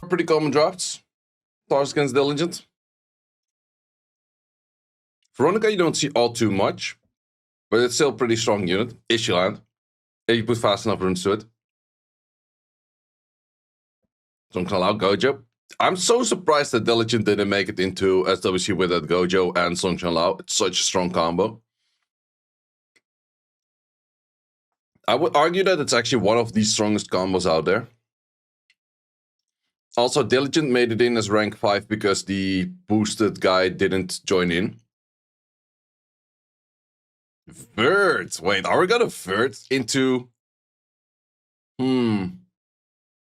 pretty common drafts. Stars against Diligent. Veronica, you don't see all too much, but it's still a pretty strong unit. Issue land. If you put fast enough runes to it. Songchang Lao, Gojo. I'm so surprised that Diligent didn't make it into SWC with that Gojo and Songchang Lao. It's such a strong combo. I would argue that it's actually one of the strongest combos out there. Also, Diligent made it in as rank 5 because the boosted guy didn't join in. Vert. Wait, are we gonna Vert into...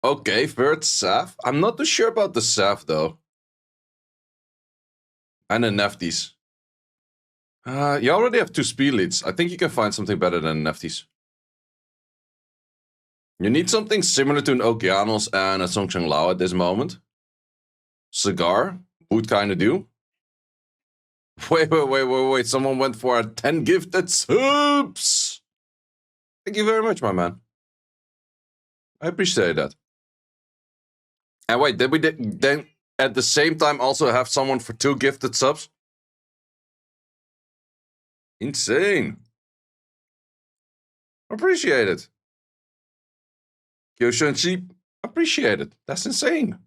Okay, Vert Saf. I'm not too sure about the Saf, though. And the Nefties. You already have 2 speed leads. I think you can find something better than Nefties. You need something similar to an Okeanos and a Songchang Lao at this moment. Cigar would kind of do. Wait. Someone went for a 10 gifted subs. Thank you very much, my man. I appreciate that. And wait, did we then at the same time also have someone for 2 gifted subs? Insane. Appreciate it. Kyoshinchi, appreciate it. That's insane.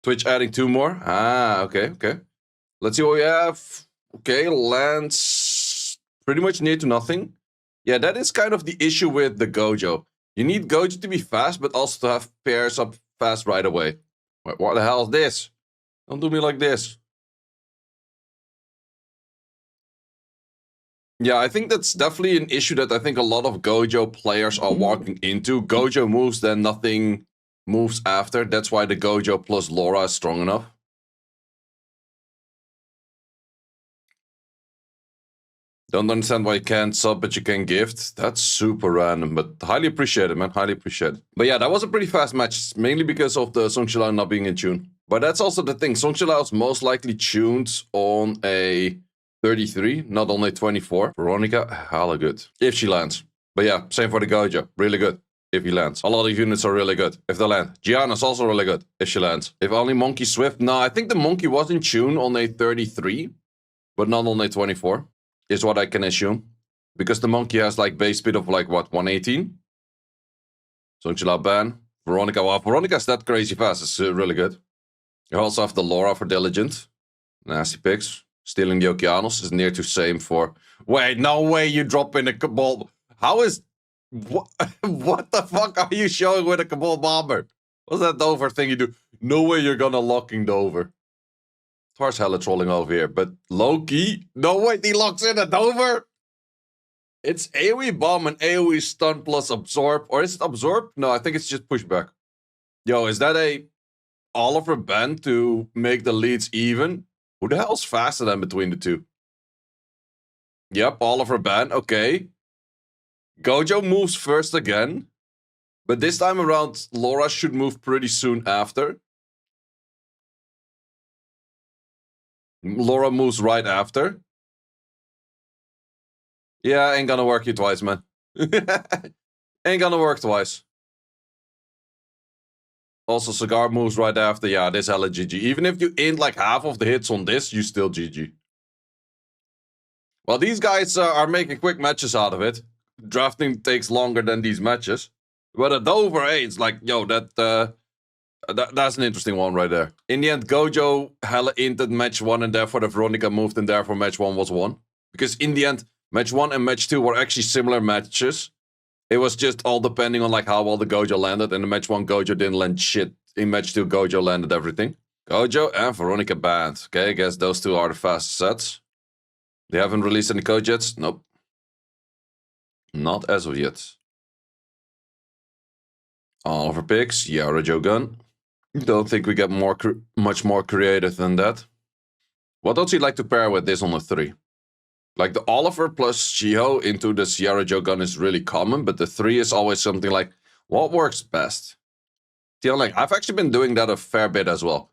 Twitch adding 2 more. Okay. Let's see what we have. Okay, lands pretty much near to nothing. Yeah, that is kind of the issue with the Gojo. You need Gojo to be fast, but also to have pairs up fast right away. Wait, what the hell is this? Don't do me like this. Yeah, I think that's definitely an issue that I think a lot of Gojo players are walking into. Gojo moves, then nothing moves after. That's why the Gojo plus Laura is strong enough. Don't understand why you can't sub, but you can gift. That's super random, but highly appreciated, man. Highly appreciated. But yeah, that was a pretty fast match, mainly because of the Songchang Lao not being in tune. But that's also the thing. Songchang Lao is most likely tuned on a 33, not on a 24. Veronica, hella good. If she lands. But yeah, same for the Gojo. Really good. If he lands. A lot of units are really good. If they land. Gianna's also really good. If she lands. If only Monkey Swift. No, I think the Monkey was in tune on a 33. But not on a 24. Is what I can assume. Because the Monkey has like base speed of like what, 118? Songchang Lao ban. Veronica, well, Veronica's that crazy fast. It's really good. You also have the Laura for Diligent. Nasty picks. Stealing the Okeanos is near to same for... Wait, no way you drop in a Cabal... How is... What the fuck are you showing with a Cabal Bomber? What's that Dover thing you do? No way you're gonna lock in Dover. Twar's hella trolling over here, but low-key... No way he locks in a Dover? It's AoE Bomb and AoE Stun plus Absorb. Or is it Absorb? No, I think it's just Pushback. Yo, is that a Oliver band to make the leads even? Who the hell's faster than between the two? Yep, Oliver ban. Okay. Gojo moves first again. But this time around, Laura should move pretty soon after. Laura moves right after. Yeah, ain't gonna work you twice, man. Ain't gonna work twice. Also, Cigar moves right after. Yeah, this hella GG. Even if you end like half of the hits on this, you still GG. Well, these guys are making quick matches out of it. Drafting takes longer than these matches. But at Dover, hey, it's like, yo, that's an interesting one right there. In the end, Gojo hella entered match 1 and therefore the Veronica moved and therefore match 1 was won. Because in the end, match 1 and match 2 were actually similar matches. It was just all depending on like how well the Gojo landed. And in match 1, Gojo didn't land shit. In match 2, Gojo landed everything. Gojo and Veronica banned. Okay, I guess those two are the fastest sets. They haven't released any codes yet? Nope. Not as of yet. Oliver picks. Yarajo gun. Don't think we get much more creative than that. What does he like to pair with this on a 3? Like the Oliver plus Shiho into the Yarajo gun is really common, but the 3 is always something like, what works best? Like, I've actually been doing that a fair bit as well.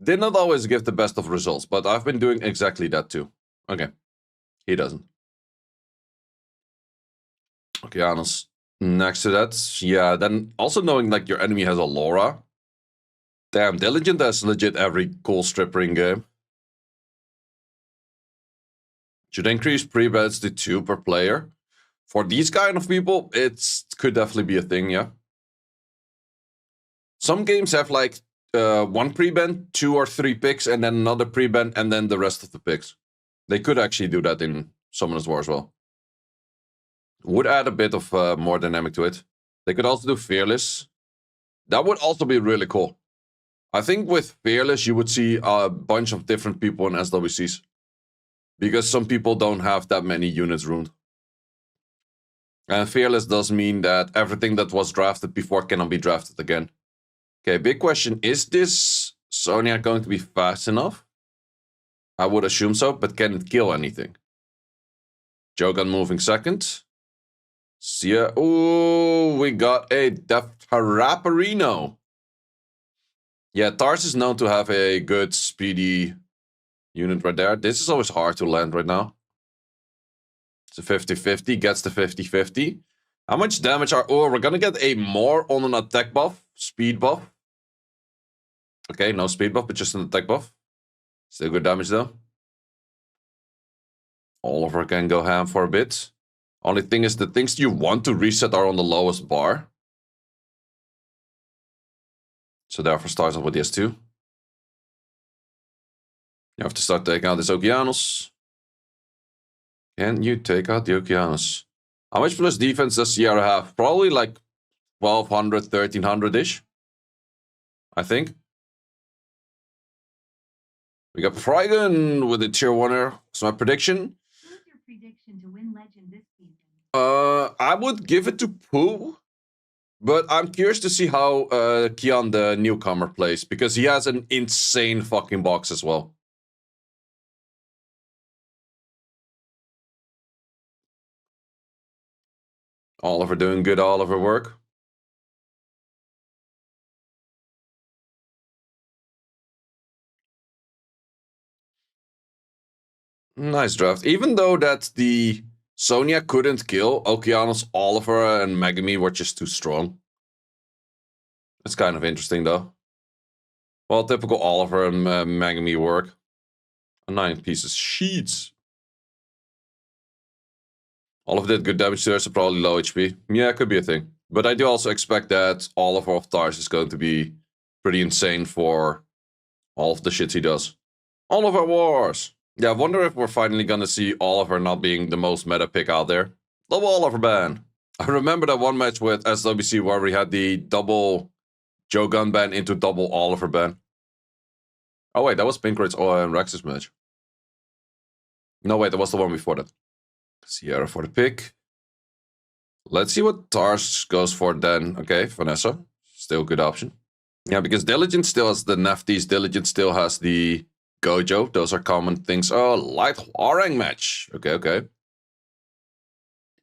Did not always give the best of results, but I've been doing exactly that too. Okay. He doesn't. Okeanos. Next to that, yeah, then also knowing like your enemy has a Laura. Damn, Diligent has legit every cool stripper in game. Should increase pre-bets to 2 per player. For these kind of people, it could definitely be a thing, yeah. Some games have like 1 pre-ban, 2 or 3 picks, and then another pre-ban, and then the rest of the picks. They could actually do that in Summoners War as well. Would add a bit of more dynamic to it. They could also do Fearless. That would also be really cool. I think with Fearless, you would see a bunch of different people in SWCs. Because some people don't have that many units ruined. And Fearless does mean that everything that was drafted before cannot be drafted again. Okay, big question. Is this Sonya going to be fast enough? I would assume so, but can it kill anything? Jogan moving second. Yeah. Ooh, we got a Taraparino. Yeah, Tars is known to have a good speedy unit right there. This is always hard to land right now. It's a 50-50, gets the 50-50. How much damage are... Oh, we're gonna get a more on an attack buff. Speed buff. Okay, no speed buff, but just an attack buff. Still good damage though. Oliver can go ham for a bit. Only thing is the things you want to reset are on the lowest bar. So therefore starts off with the S2. You have to start taking out this Okeanos. Can you take out the Okeanos? How much plus defense does Sierra have? Probably like 1200, 1300-ish. I think. We got Frygon with the tier 1er. So my prediction? Who's your prediction to win Legend this season? I would give it to Pooh. But I'm curious to see how Kian, the newcomer, plays. Because he has an insane fucking box as well. Oliver doing good Oliver work. Nice draft. Even though that the Sonya couldn't kill, Okeanos, Oliver, and Megami were just too strong. It's kind of interesting though. Well, typical Oliver and Megami work. A 9 pieces sheets. Oliver did good damage there, so probably low HP. Yeah, it could be a thing. But I do also expect that Oliver of Tars is going to be pretty insane for all of the shit he does. Oliver Wars! Yeah, I wonder if we're finally gonna see Oliver not being the most meta pick out there. Double Oliver ban. I remember that one match with SWC where we had the double Jogan ban into double Oliver ban. Oh wait, that was Pinkrate's and Rex's match. No wait, that was the one before that. Sierra for the pick. Let's see what Tars goes for then. Okay, Vanessa. Still a good option. Yeah, because Diligent still has the Nefties. Diligent still has the Gojo. Those are common things. Oh, light Hwarang match. Okay.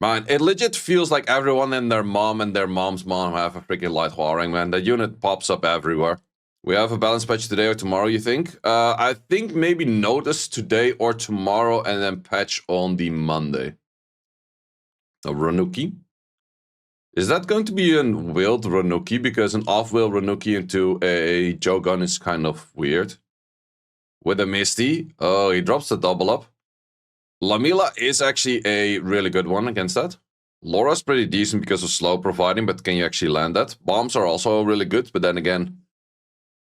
Man, it legit feels like everyone and their mom and their mom's mom have a freaking light Hwarang, man. The unit pops up everywhere. We have a balance patch today or tomorrow, you think? I think maybe notice today or tomorrow and then patch on the Monday. A Ranuki. Is that going to be a wheeled Ranuki? Because an off-wheel Ranuki into a Jogan is kind of weird. With a Misty. Oh, he drops the double up. Lamila is actually a really good one against that. Laura's pretty decent because of slow providing, but can you actually land that? Bombs are also really good, but then again,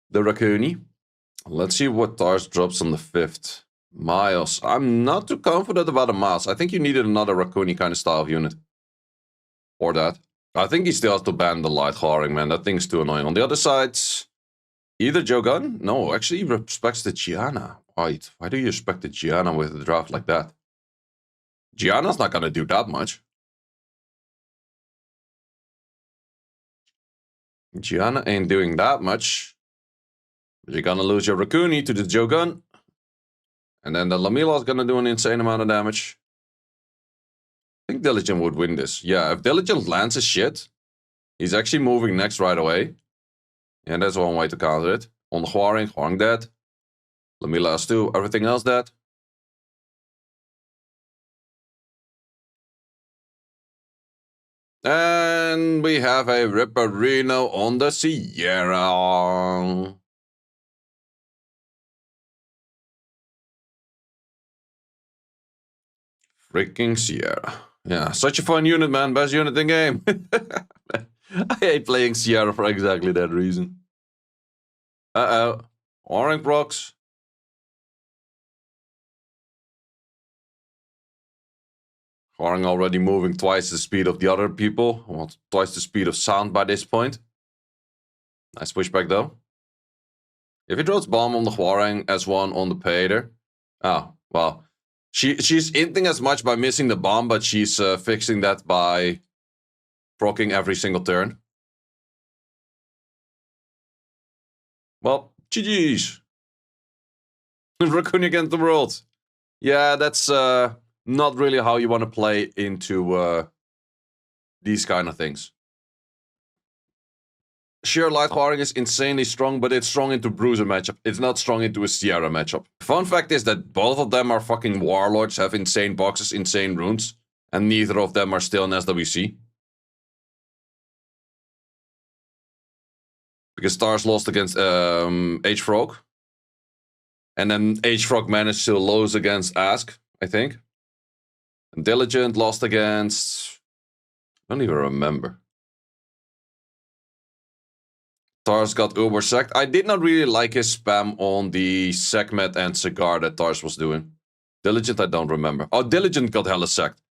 the Rakuni. Let's see what Tars drops on the 5th. Miles. I'm not too confident about a Miles. I think you needed another Rakuni kind of style of unit. Or that. I think he still has to ban the light Hwarang, man. That thing's too annoying. On the other side, either Jogan? No, actually he respects the Gianna. Why do you respect the Gianna with a draft like that? Gianna's not gonna do that much. Gianna ain't doing that much. But you're gonna lose your Rakuni to the Jogan. And then the Lamila is gonna do an insane amount of damage. I think Diligent would win this. Yeah, if Diligent lands his shit, he's actually moving next right away. And that's one way to counter it. On the Hwarang dead. Lamila is too, everything else dead. And we have a Ripperino on the Sierra. Freaking Sierra. Yeah, such a fun unit, man. Best unit in game. I hate playing Sierra for exactly that reason. Uh-oh. Orange rocks. Orang already moving twice the speed of the other people. Well, twice the speed of sound by this point. Nice pushback though. If he throws bomb on the Hwarang, S1 on the Pader. Oh, well. She's inting as much by missing the bomb, but she's fixing that by proccing every single turn. Well, GG's. Raccoon against the world. Yeah, that's not really how you want to play into these kind of things. Sheer Light Hwarang is insanely strong, but it's strong into Bruiser matchup. It's not strong into a Sierra matchup. Fun fact is that both of them are fucking Warlords, have insane boxes, insane runes, and neither of them are still in SWC. Because Stars lost against H-Frog. And then H-Frog managed to lose against Ask, I think. And Diligent lost against... I don't even remember. Tars got uber sacked. I did not really like his spam on the Segmet and Cigar that Tars was doing. Diligent, I don't remember. Oh, Diligent got hella sacked.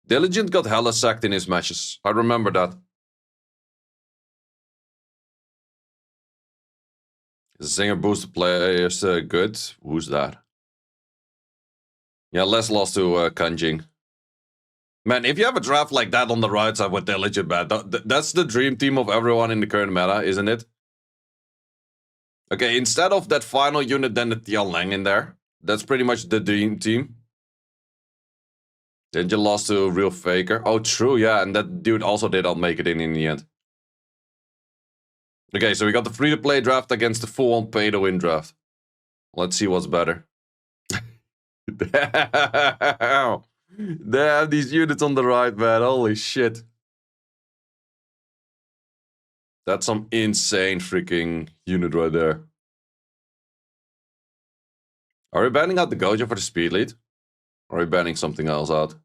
Diligent got hella sacked in his matches. I remember that. Zinger booster players good. Who's that? Yeah, Les lost to Kanjing. Man, if you have a draft like that on the right side with Diligent, man, that's the dream team of everyone in the current meta, isn't it? Okay, instead of that final unit, then the Tian Lang in there. That's pretty much the dream team. Then you lost to Real Faker. Oh, true, yeah, and that dude also did not make it in the end. Okay, so we got the free-to-play draft against the full-on pay-to-win draft. Let's see what's better. Damn. They have these units on the right, man. Holy shit. That's some insane freaking unit right there. Are we banning out the Gojo for the speed lead? Or are we banning something else out?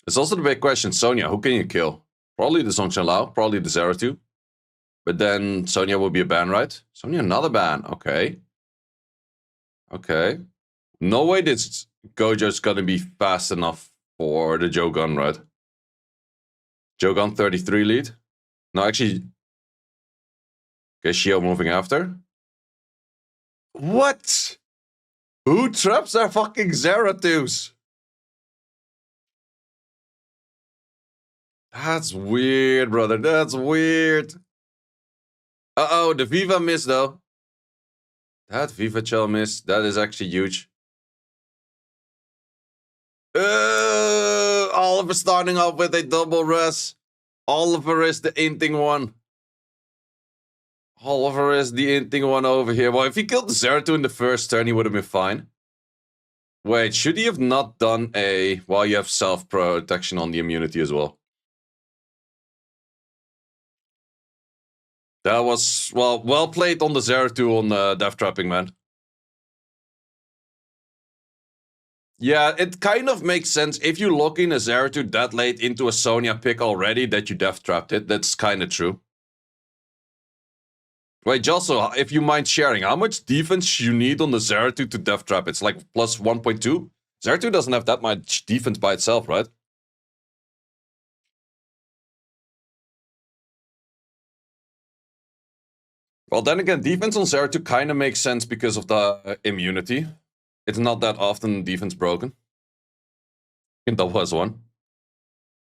It's also the big question, Sonya, who can you kill? Probably the Songchen Lao, probably the Zeratul. But then Sonya will be a ban, right? Sonya another ban, okay. Okay. No way this Gojo's gonna be fast enough for the Jogun, right? Jogun 33 lead. No, actually... Okay, Shio moving after. What? Who traps their fucking Zeratus? That's weird, brother. That's weird. Uh-oh, the Viva miss, though. That Viva Chell miss, that is actually huge. Oliver starting off with a double res. Oliver is the inting one. Oliver is the inting one over here. Well, if he killed the Zeratul in the first turn, he would have been fine. Wait, should he have not done a... Well, you have self-protection on the immunity as well. That was, well played on the Zeratul on Death Trapping, man. Yeah, it kind of makes sense. If you lock in a Zeratul that late into a Sonya pick already, that you Death Trapped it. That's kind of true. Wait, Josso, if you mind sharing, how much defense you need on the Zeratul to Death Trap? It's like plus 1.2? Zeratul doesn't have that much defense by itself, right? Well, then again, defense on Zeratul kind of makes sense because of the immunity. It's not that often defense broken. I think that was one.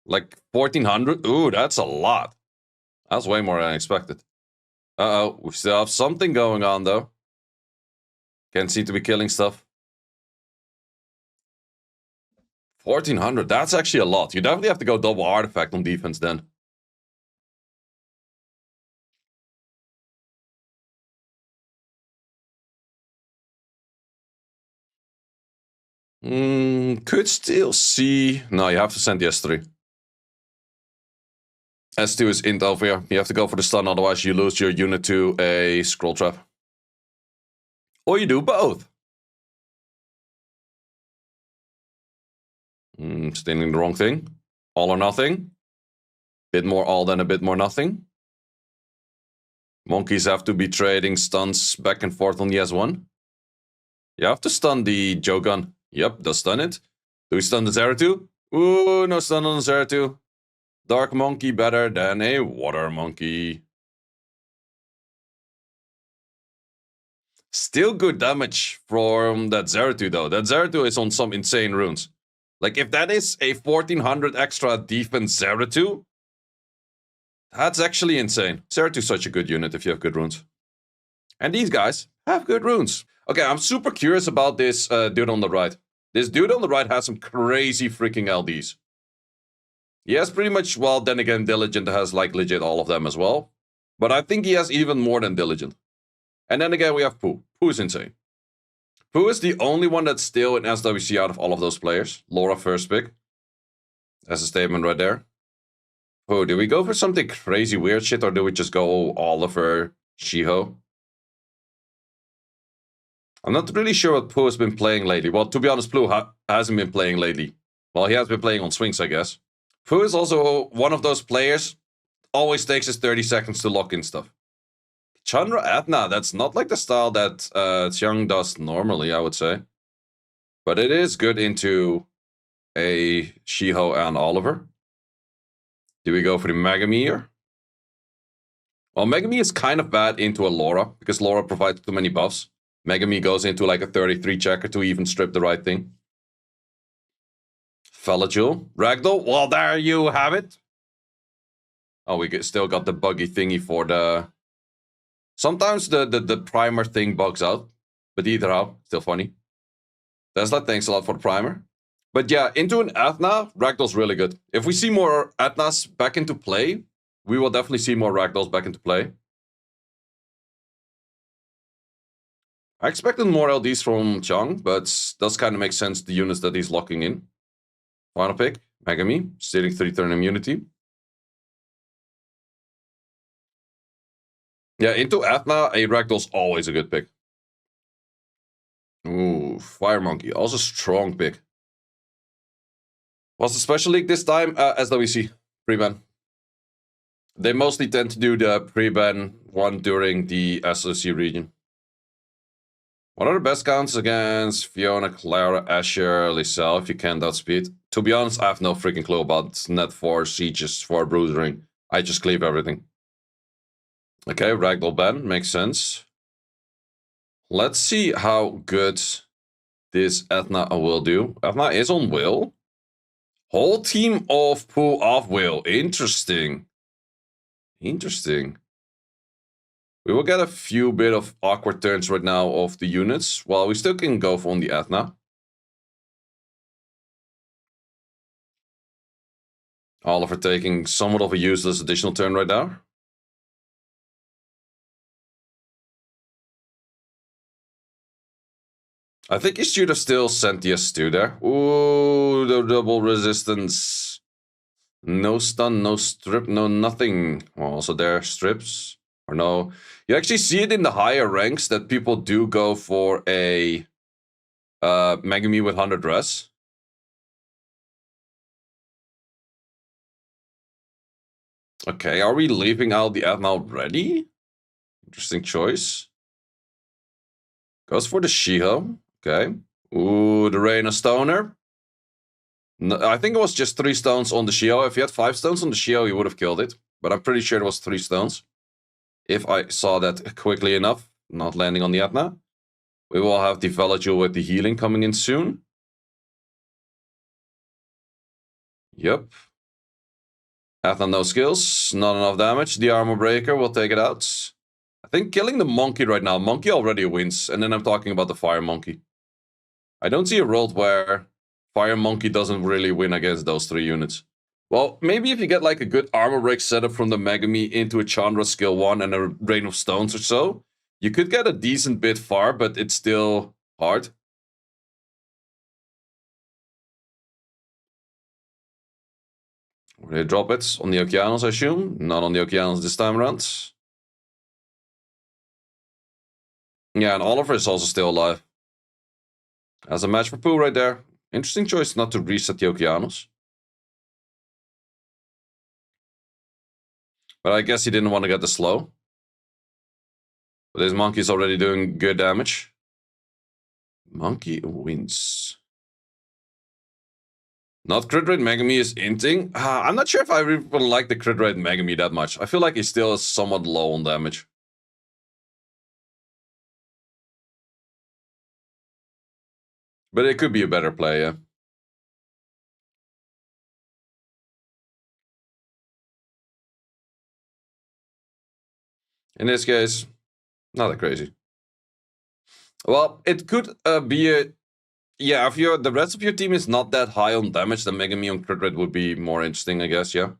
Like 1400? Ooh, that's a lot. That's way more than I expected. Uh-oh, we still have something going on, though. Can't seem to be killing stuff. 1400, that's actually a lot. You definitely have to go double artifact on defense then. Could still see... No, you have to send the S3. S2 is int over here. You have to go for the stun, otherwise you lose your unit to a scroll trap. Or you do both. Stealing the wrong thing. All or nothing. Bit more all than a bit more nothing. Monkeys have to be trading stuns back and forth on the S1. You have to stun the Jogun. Yep, does stun it. Do we stun the Zeratul? Ooh, no stun on the Zeratul. Dark monkey better than a water monkey. Still good damage from that Zeratul though. That Zeratul is on some insane runes. Like if that is a 1400 extra defense Zeratul, that's actually insane. Zeratul's such a good unit if you have good runes. And these guys have good runes. Okay, I'm super curious about this dude on the right. This dude on the right has some crazy freaking LDs. He has pretty much, well, then again, Diligent has like legit all of them as well. But I think he has even more than Diligent. And then again, we have Pooh. Pooh is insane. Pooh is the only one that's still in SWC out of all of those players. Laura first pick. That's a statement right there. Pooh, do we go for something crazy weird shit or do we just go Oliver, Shiho? I'm not really sure what Pooh has been playing lately. Well, to be honest, Pooh hasn't been playing lately. Well, he has been playing on swings, I guess. Pooh is also one of those players, always takes his 30 seconds to lock in stuff. Chandra Atna, that's not like the style that Xiang does normally, I would say. But it is good into a Shiho and Oliver. Do we go for the Megami here? Well, Megami is kind of bad into a Laura, because Laura provides too many buffs. Megami goes into like a 33 checker to even strip the right thing. Felajul. Ragdoll. Well, there you have it. Oh, we still got the buggy thingy for the... Sometimes the primer thing bugs out. But either how, still funny. Tesla, thanks a lot for the primer. But yeah, into an Athna, Ragdoll's really good. If we see more Athnas back into play, we will definitely see more Ragdolls back into play. I expected more LDs from Chang, but does kind of make sense the units that he's locking in. Final pick, Megami, stealing 3-turn immunity. Yeah, into Athna, a Ragdoll's always a good pick. Ooh, Fire Monkey, also strong pick. Was the Special League this time? SWC, pre-ban. They mostly tend to do the pre-ban one during the SOC region. What are the best counts against Fiona, Clara, Asher, Lysel if you can't outspeed? To be honest, I have no freaking clue about net 4, sieges, 4 bruising. I just cleave everything. Okay, Ragdoll ban, makes sense. Let's see how good this Athna will do. Athna is on Will. Whole team of Pooh off Will. Interesting. Interesting. We will get a few bit of awkward turns right now of the units, while we still can go on the Athna. Oliver taking somewhat of a useless additional turn right now. I think he should have still sent the S2 there. Ooh, the double resistance. No stun, no strip, no nothing. Well, also there, strips. Or no. You actually see it in the higher ranks that people do go for a Megami with 100 res. Okay, are we leaving out the Athna already? Interesting choice. Goes for the Shiho. Okay. Ooh, the Reina Stoner. No, I think it was just 3 stones on the Shiho. If you had 5 stones on the Shiho, you would have killed it. But I'm pretty sure it was 3 stones. If I saw that quickly enough, not landing on the Athna. We will have the Velagil with the healing coming in soon. Yep. Athna no skills, not enough damage. The armor breaker will take it out. I think killing the monkey right now, monkey already wins. And then I'm talking about the fire monkey. I don't see a world where fire monkey doesn't really win against those 3 units. Well, maybe if you get like a good armor break setup from the Megami into a Chandra skill 1 and a Rain of Stones or so, you could get a decent bit far, but it's still hard. They drop it on the Okeanos, I assume. Not on the Okeanos this time around. Yeah, and Oliver is also still alive. As a match for Pooh right there. Interesting choice not to reset the Okeanos. But I guess he didn't want to get the slow. But his monkey's already doing good damage. Monkey wins. Not crit rate Megami is inting. I'm not sure if I really like the crit rate Megami that much. I feel like he still is somewhat low on damage. But it could be a better play, yeah. In this case, not that crazy. Well, it could be a... Yeah, if the rest of your team is not that high on damage, then Megami on crit rate would be more interesting, I guess, yeah.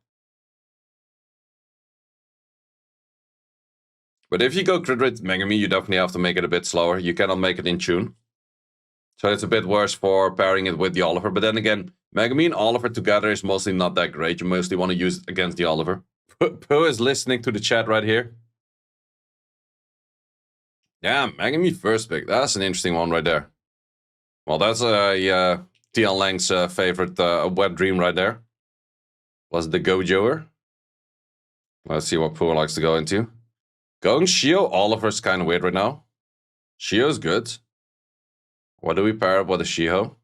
But if you go crit rate Megami, you definitely have to make it a bit slower. You cannot make it in tune. So it's a bit worse for pairing it with the Oliver. But then again, Megami and Oliver together is mostly not that great. You mostly want to use it against the Oliver. Poe is listening to the chat right here. Yeah, Megami first pick. That's an interesting one right there. Well, that's TL Lang's favorite wet dream right there. Was the Gojoer. Let's see what Poe likes to go into. Going Shio Oliver's kind of weird right now. Shio's good. What do we pair up with a Shiho?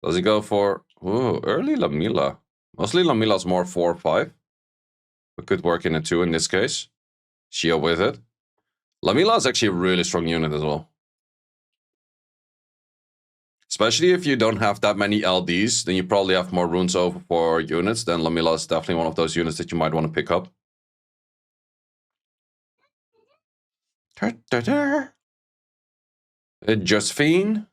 Does he go for... Ooh, early Lamila. Mostly Lamila's more 4 or 5. But could work in a 2 in this case. Shio with it. Lamila is actually a really strong unit as well. Especially if you don't have that many LDs, then you probably have more runes over for units. Then Lamila is definitely one of those units that you might want to pick up. Josephine.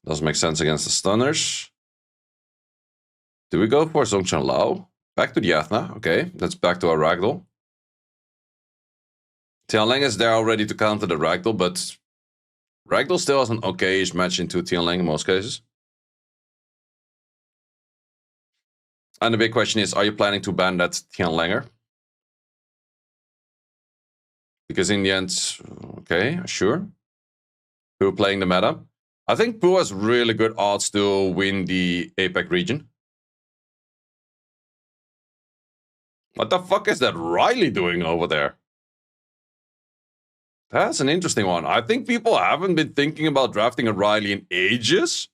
Doesn't make sense against the stunners. Do we go for Zhongchen Lao? Back to the Athena. Okay, that's back to our Ragdoll. Tianlang is there already to counter the Ragdoll, but Ragdoll still has an okay-ish match into Tianlang in most cases. And the big question is, are you planning to ban that Tianlanger? Because in the end, okay, sure. Pooh playing the meta. I think Pooh has really good odds to win the APAC region. What the fuck is that Riley doing over there? That's an interesting one. I think people haven't been thinking about drafting a Riley in ages.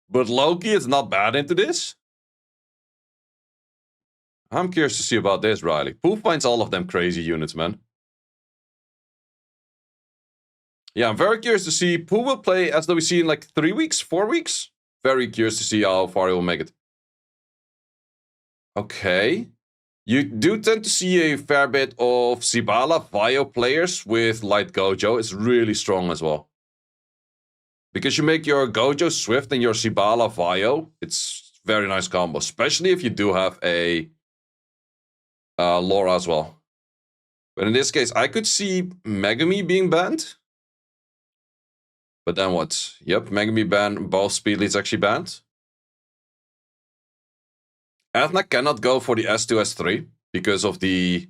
But Loki is not bad into this. I'm curious to see about this, Riley. Pooh finds all of them crazy units, man. Yeah, I'm very curious to see. Pooh will play SWC in like 3 weeks, 4 weeks. Very curious to see how far he will make it. Okay. You do tend to see a fair bit of Sibala Vio players with Light Gojo. It's really strong as well. Because you make your Gojo Swift and your Sibala Vio. It's very nice combo. Especially if you do have a Laura as well. But in this case, I could see Megami being banned. But then what? Yep, Megami banned. Both speed leads actually banned. Athena cannot go for the S2, S3 because of the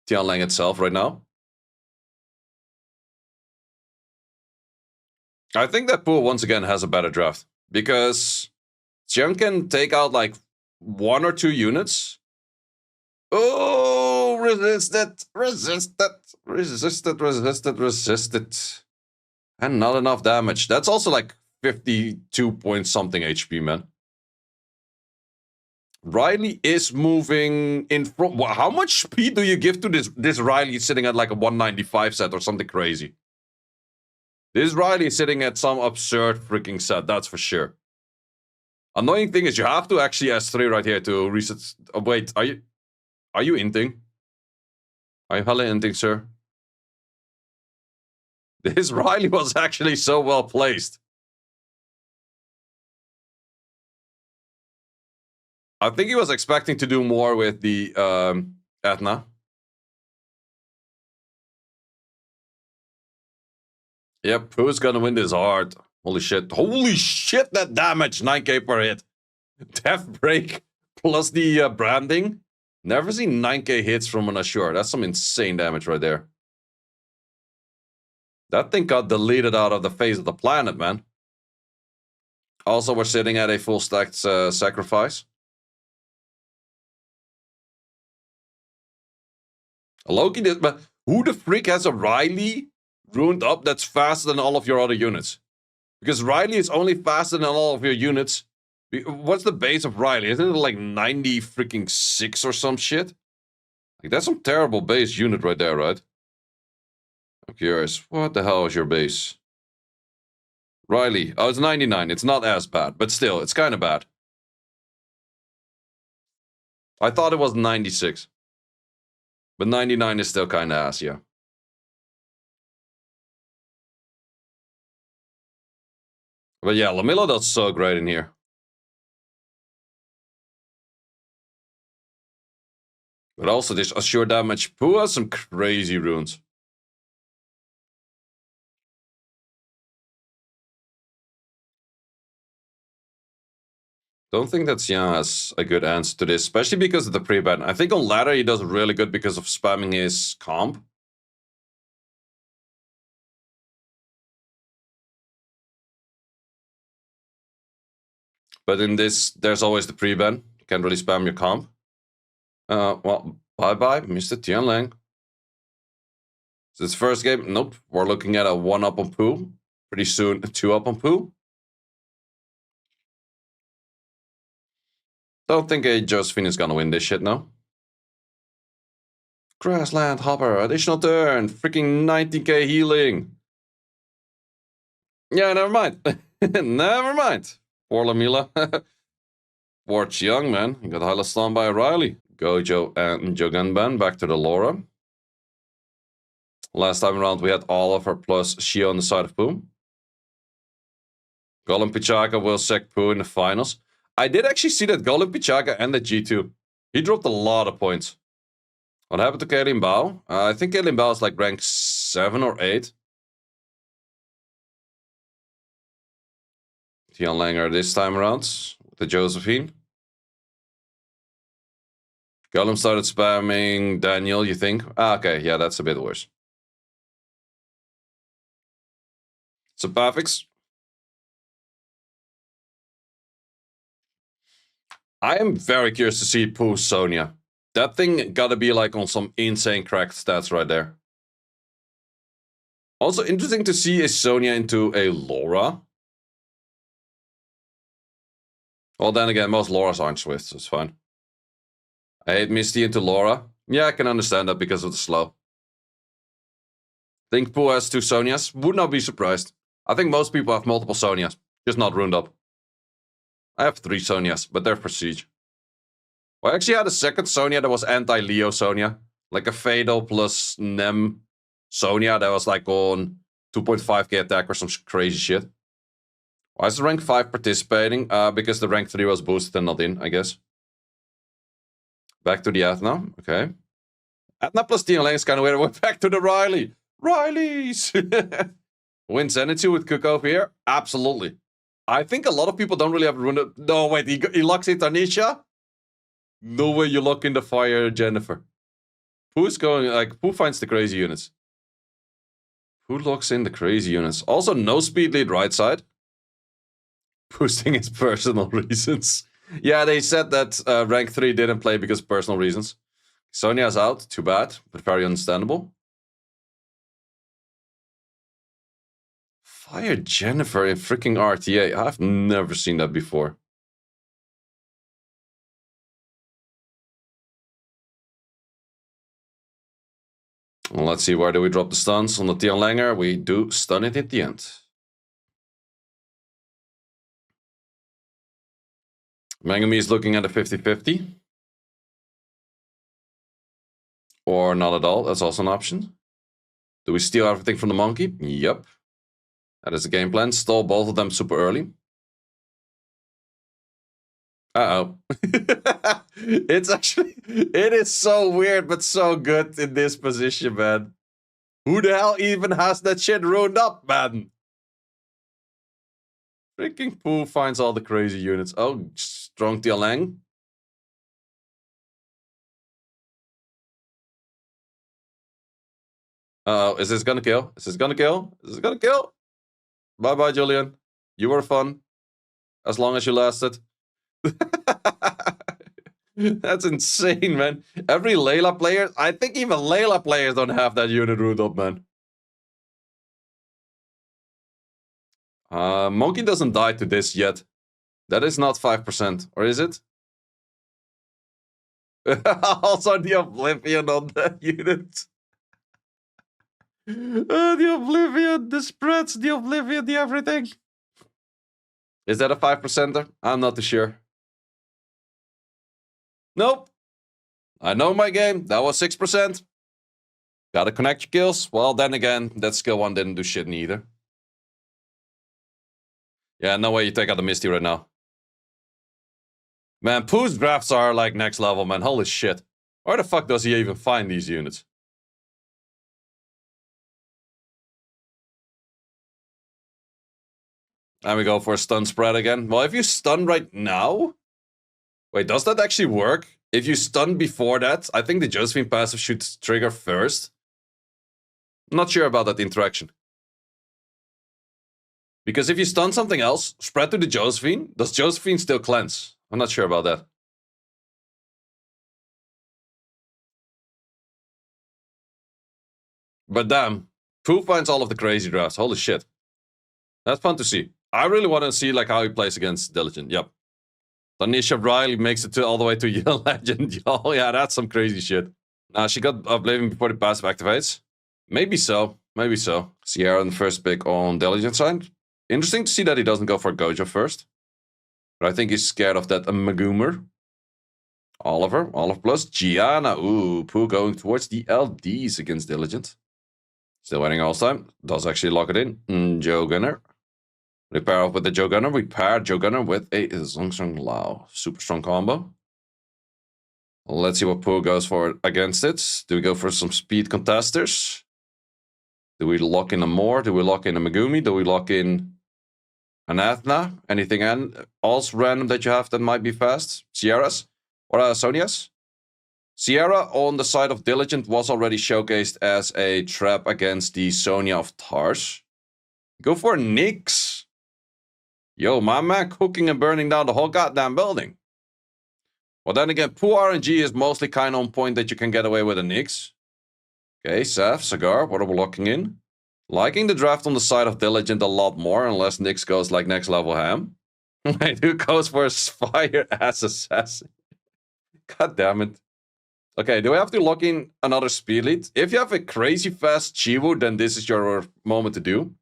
Tianlang itself right now. I think that Pooh once again has a better draft because Xiang can take out like 1 or 2 units. Oh, resisted. And not enough damage. That's also like 52 point something HP, man. Riley is moving in front. How much speed do you give to this Riley sitting at like a 195 set or something crazy? This Riley is sitting at some absurd freaking set, that's for sure. Annoying thing is you have to actually S3 right here to reset. Oh, wait, are you inting? Are you hella inting, sir? This Riley was actually so well placed. I think he was expecting to do more with the Athena. Yep, who's gonna win this hard? Holy shit. Holy shit, that damage. 9k per hit. Death break plus the branding. Never seen 9k hits from an Assure. That's some insane damage right there. That thing got deleted out of the face of the planet, man. Also, we're sitting at a full stacked sacrifice. Loki did, but who the freak has a Riley ruined up that's faster than all of your other units? Because Riley is only faster than all of your units. What's the base of Riley? Isn't it like 90 freaking 6 or some shit? Like, that's some terrible base unit right there, right? I'm curious. What the hell is your base? Riley. Oh, it's 99. It's not as bad, but still, it's kind of bad. I thought it was 96. But 99 is still kind of ass, yeah. But yeah, Lamilla does so great in here. But also this Assure damage. Pooh has some crazy runes. Don't think that Xian has a good answer to this, especially because of the pre-ban. I think on ladder he does really good because of spamming his comp. But in this, there's always the pre-ban. You can't really spam your comp. Well, bye-bye, Mr. Tianlang. Is this first game? Nope. We're looking at a 1-up on Pooh. Pretty soon, a 2-up on Pooh. Don't think a Josephine is gonna win this shit now. Grassland Hopper, additional turn, freaking 90k healing. Yeah, never mind. Never mind. Poor Lamilla. Poor Chiang, man. He got highly stunned by Riley. Gojo and Jogenban back to the Laura. Last time around, we had Oliver plus Shio on the side of Pooh. Golem Pichaka will sack Pooh in the finals. I did actually see that Golem Pichaka and the G2. He dropped a lot of points. What happened to Kaelin Bao? I think Kaelin Bao is like rank 7 or 8. Tian Langer this time around with the Josephine. Golem started spamming Daniel, you think? Okay, yeah, that's a bit worse. So, Pafix. I am very curious to see Pooh Sonya. That thing gotta be like on some insane cracked stats right there. Also interesting to see a Sonya into a Laura. Well, then again, most Lauras aren't Swift, so it's fine. I hate Misty into Laura. Yeah, I can understand that because of the slow. Think Pooh has 2 Sonyas? Would not be surprised. I think most people have multiple Sonyas, just not ruined up. I have 3 Sonyas, but they're Prestige. Well, I actually had a second Sonya that was anti-Leo Sonya. Like a Fatal plus Nem Sonya that was like on 2.5k attack or some crazy shit. Why is the rank 5 participating? Because the rank 3 was boosted and not in, I guess. Back to the Athena, okay. Athena plus TLA is kind of weird. We're back to the Riley. Rileys! Win Zenitsu with Cook over here? Absolutely. I think a lot of people don't really have rune. No, wait, he locks in Tanisha? No way you lock in the fire, Jennifer. Who's going, like, who finds the crazy units? Who locks in the crazy units? Also, no speed lead right side. Boosting his personal reasons. Yeah, they said that rank 3 didn't play because of personal reasons. Sonya's out, too bad, but very understandable. Fire Jennifer in freaking RTA. I've never seen that before. Well, let's see, where do we drop the stuns? On the Tian Langer, we do stun it at the end. Mangami is looking at a 50-50. Or not at all, that's also an option. Do we steal everything from the monkey? Yep. That is the game plan. Stall both of them super early. Uh-oh. It's actually... It is so weird, but so good in this position, man. Who the hell even has that shit ruined up, man? Freaking Pooh finds all the crazy units. Oh, strong Tialang. Uh-oh, is this gonna kill? Is this gonna kill? Is this gonna kill? Bye-bye, Julian. You were fun. As long as you lasted. That's insane, man. Every Layla player, I think even Layla players don't have that unit root up, man. Monkey doesn't die to this yet. That is not 5%, or is it? Also the Oblivion on that unit. The Oblivion, the spreads, the Oblivion, the everything. Is that a 5%er? I'm not too sure. Nope. I know my game. That was 6%. Gotta connect your kills. Well, then again, that skill one didn't do shit neither. Yeah, no way you take out the Misty right now. Man, Pooh's drafts are like next level, man. Holy shit. Where the fuck does he even find these units? And we go for a stun spread again. Well, if you stun right now... Wait, does that actually work? If you stun before that, I think the Josephine passive should trigger first. I'm not sure about that interaction. Because if you stun something else, spread to the Josephine, does Josephine still cleanse? I'm not sure about that. But damn, Pooh finds all of the crazy drafts. Holy shit. That's fun to see. I really want to see like how he plays against Diligent. Yep. Tanisha Riley makes it to all the way to Young Legend. Oh yeah, that's some crazy shit. Now she got Oblivion before the passive activates. Maybe so. Maybe so. Sierra in the first pick on Diligent side. Interesting to see that he doesn't go for Gojo first. But I think he's scared of that Magoomer. Oliver plus Gianna. Ooh, Pooh going towards the LDs against Diligent. Still waiting all time. Does actually lock it in. Joe Gunner. We pair up with the Joe Gunner. We pair Joe Gunner with a Zongstrong Lao. Super strong combo. Let's see what Pooh goes for against it. Do we go for some speed contesters? Do we lock in a Moore? Do we lock in a Megumi? Do we lock in an Athena? Anything else random that you have that might be fast? Sierras? Or Sonias? Sierra on the side of Diligent was already showcased as a trap against the Sonia of Tars. Go for Nyx. Yo, my man cooking and burning down the whole goddamn building. Well, then again, Pooh RNG is mostly kind of on point that you can get away with a Nyx. Okay, Seth, Cigar, what are we locking in? Liking the draft on the side of Diligent a lot more, unless Nyx goes like next level ham. Wait, who goes for a Fire ass assassin? God damn it. Okay, do we have to lock in another speed lead? If you have a crazy fast Chiwu, then this is your moment to do.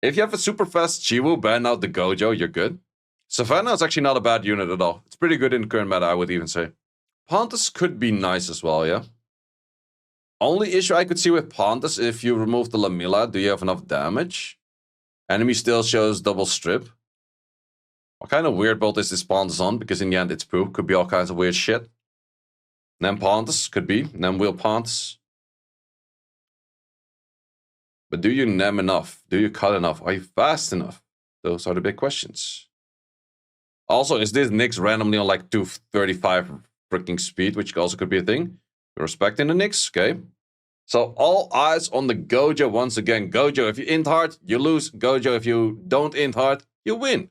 If you have a super fast Chiwu, ban out the Gojo, you're good. Savannah is actually not a bad unit at all. It's pretty good in the current meta, I would even say. Pontus could be nice as well, yeah? Only issue I could see with Pontus, if you remove the Lamilla, do you have enough damage? Enemy still shows double strip. What kind of weird build is this Pontus on? Because in the end, it's Pooh. Could be all kinds of weird shit. Nem Pontus, could be. Nem Will Pontus. But do you nem enough? Do you cut enough? Are you fast enough? Those are the big questions. Also, is this Nyx randomly on like 235 freaking speed, which also could be a thing? You're respecting the Nyx, okay. So all eyes on the Gojo once again. Gojo, if you int hard, you lose. Gojo, if you don't int hard, you win.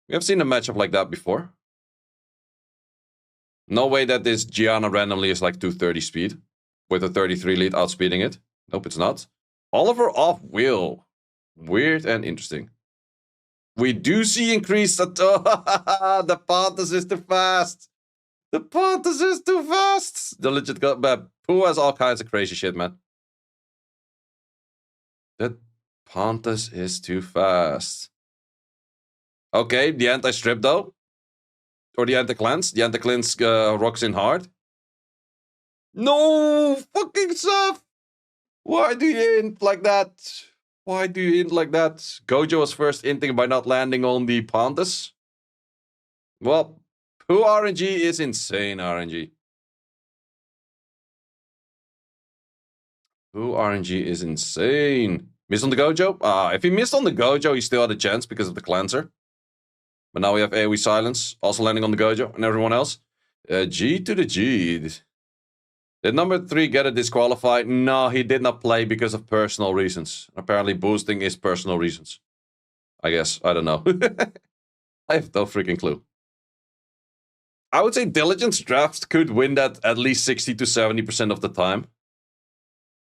We have seen a matchup like that before. No way that this Gianna randomly is like 230 speed. With a 33 lead outspeeding it. Nope, it's not. Oliver off wheel. Weird and interesting. We do see increased... the Pontus is too fast. The Pontus is too fast. The legit got bad. Pooh has all kinds of crazy shit, man. The Pontus is too fast. Okay, the anti-strip though. Or the anti-cleanse. The anti-cleanse rocks in hard. No! Fucking stuff! Why do you int like that? Why do you int like that? Gojo was first inting by not landing on the Pontus. Well, Pooh RNG is insane RNG. Pooh RNG is insane. Missed on the Gojo? If he missed on the Gojo, he still had a chance because of the cleanser. But now we have AoE Silence, also landing on the Gojo and everyone else. G to the G. Did number 3 get a disqualified? No, he did not play because of personal reasons. Apparently boosting is personal reasons. I guess. I don't know. I have no freaking clue. I would say Diligence Draft could win that at least 60 to 70% of the time.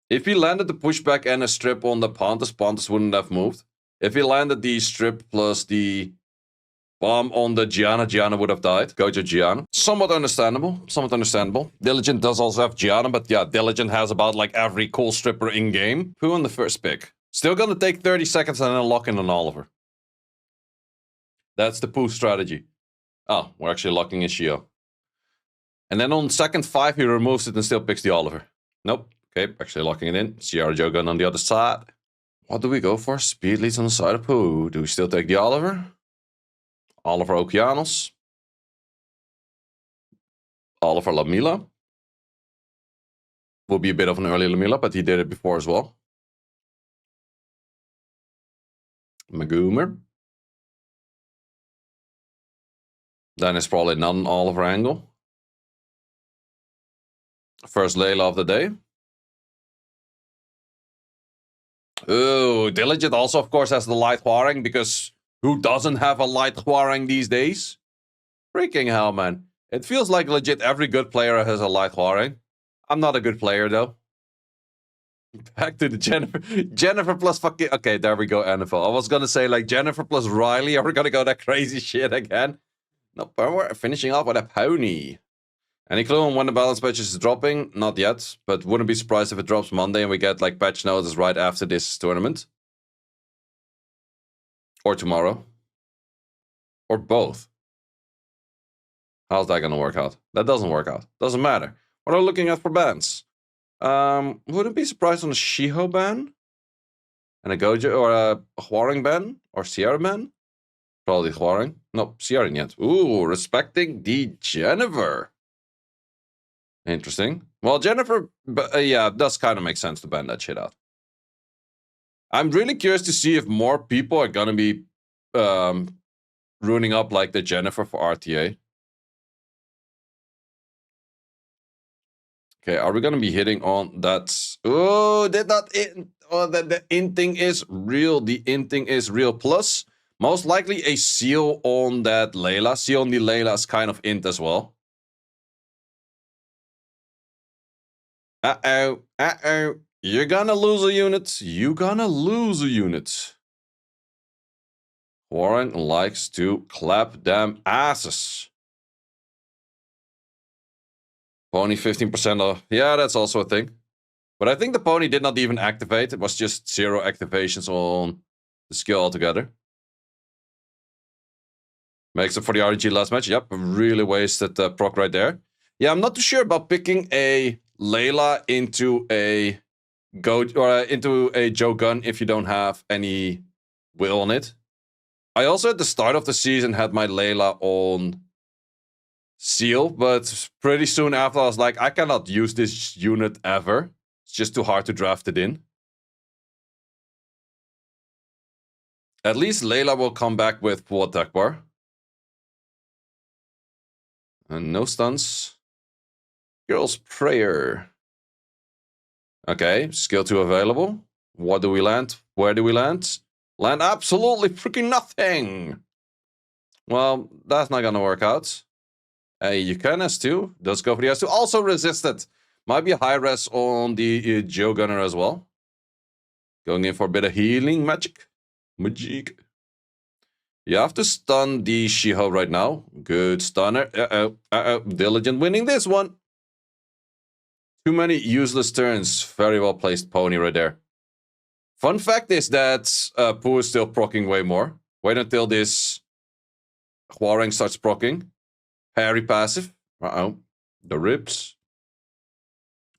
If he landed the pushback and a strip on the Pontus, Pontus wouldn't have moved. If he landed the strip plus the bomb on the Gianna, Gianna would have died. Gojo Gianna. Somewhat understandable. Somewhat understandable. Diligent does also have Gianna, but yeah, Diligent has about like every cool stripper in game. Who on the first pick? Still gonna take 30 seconds and then lock in on Oliver. That's the Pooh strategy. Oh, we're actually locking in Shio. And then on second 5, he removes it and still picks the Oliver. Nope. Okay, actually locking it in. Sierra Jogun on the other side. What do we go for? Speed leads on the side of Pooh. Do we still take the Oliver? Oliver Okeanos. Oliver Lamila. Will be a bit of an early Lamila, but he did it before as well. Magoomer. Then it's probably non-Oliver angle. First Layla of the day. Oh, Diligent also, of course, has the light Hwarang, because who doesn't have a light Hwarang these days? Freaking hell, man. It feels like legit every good player has a light Hwarang. I'm not a good player, though. Back to the Jennifer. Jennifer plus fucking... Okay, there we go, NFL. I was gonna say, like, Jennifer plus Riley. Are we gonna go that crazy shit again? No, but we're finishing off with a pony. Any clue on when the balance patch is dropping? Not yet, but wouldn't be surprised if it drops Monday and we get like patch notice right after this tournament. Or tomorrow. Or both. How's that gonna work out? That doesn't work out. Doesn't matter. What are we looking at for bans? Wouldn't be surprised on a Shiho ban? And a Gojo or a Hwarang ban? Or Sierra ban? Probably Hwarang. No, Sierra yet. Ooh, respecting the Jennifer. Interesting. Well, Jennifer, yeah, it does kind of make sense to ban that shit out. I'm really curious to see if more people are gonna be ruining up like the Jennifer for RTA. Okay, are we gonna be hitting on that? Oh, did not in. Oh, the inting is real. The inting is real. Plus, most likely a seal on that Layla. Seal on the Layla is kind of int as well. Uh-oh. Uh-oh. You're gonna lose a unit. You're gonna lose a unit. Warren likes to clap them asses. Pony 15% off. Yeah, that's also a thing. But I think the pony did not even activate. It was just 0 activations on the skill altogether. Makes up for the RG last match. Yep, really wasted proc right there. Yeah, I'm not too sure about picking a Layla into a into a Jogun if you don't have any will on it. I also at the start of the season had my Layla on Seal, but pretty soon after I was like, I cannot use this unit ever. It's just too hard to draft it in. At least Layla will come back with full attack bar. And no stuns. Girl's Prayer. Okay, skill 2 available. What do we land? Where do we land? Land absolutely freaking nothing. Well, that's not gonna work out. You can S2. Does go for the S2. Also resisted. Might be a high res on the Joe Gunner as well. Going in for a bit of healing magic. Magic. You have to stun the Shiho right now. Good stunner. Uh-oh. Uh-oh. Diligent winning this one. Too many useless turns. Very well placed pony right there. Fun fact is that Pooh is still proccing way more. Wait until this Hwarang starts proccing. Parry passive. Uh-oh. The ribs.